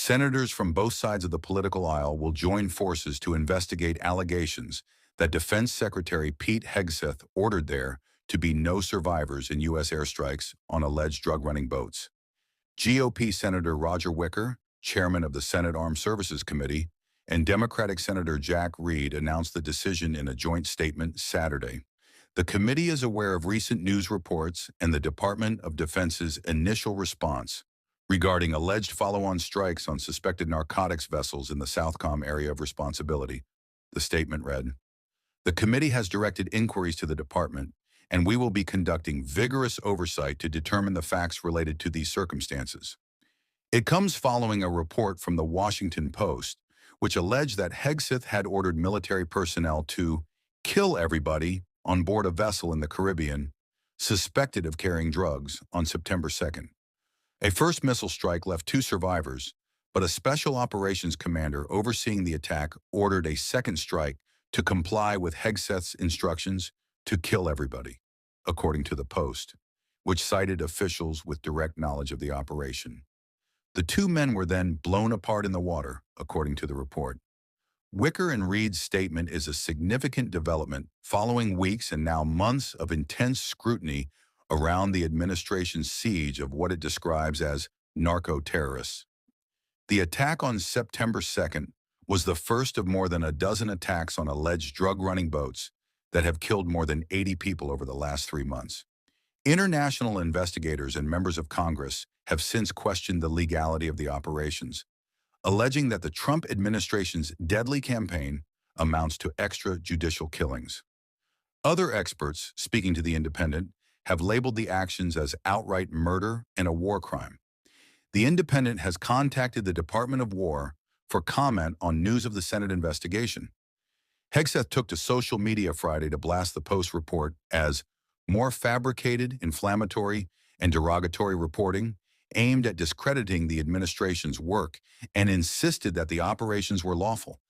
Senators from both sides of the political aisle will join forces to investigate allegations that Defense Secretary Pete Hegseth ordered there to be no survivors in U.S. airstrikes on alleged drug-running boats. GOP Senator Roger Wicker, chairman of the Senate Armed Services Committee, and Democratic Senator Jack Reed announced the decision in a joint statement Saturday. The committee is aware of recent news reports and the Department of Defense's initial response regarding alleged follow-on strikes on suspected narcotics vessels in the Southcom area of responsibility. The statement read, "The committee has directed inquiries to the department, and we will be conducting vigorous oversight to determine the facts related to these circumstances." It comes following a report from the Washington Post, which alleged that Hegseth had ordered military personnel to kill everybody on board a vessel in the Caribbean suspected of carrying drugs on September 2nd. A first missile strike left 2 survivors, but a special operations commander overseeing the attack ordered a second strike to comply with Hegseth's instructions to kill everybody, according to the Post, which cited officials with direct knowledge of the operation. The 2 men were then blown apart in the water, according to the report. Wicker and Reed's statement is a significant development following weeks and now months of intense scrutiny around the administration's siege of what it describes as narco-terrorists. The attack on September 2nd was the first of more than a dozen attacks on alleged drug-running boats that have killed more than 80 people over the last 3 months. International investigators and members of Congress have since questioned the legality of the operations, alleging that the Trump administration's deadly campaign amounts to extrajudicial killings. Other experts, speaking to The Independent, have labeled the actions as outright murder and a war crime. The Independent has contacted the Department of War for comment on news of the Senate investigation. Hegseth took to social media Friday to blast the Post report as more fabricated, inflammatory, and derogatory reporting aimed at discrediting the administration's work and insisted that the operations were lawful.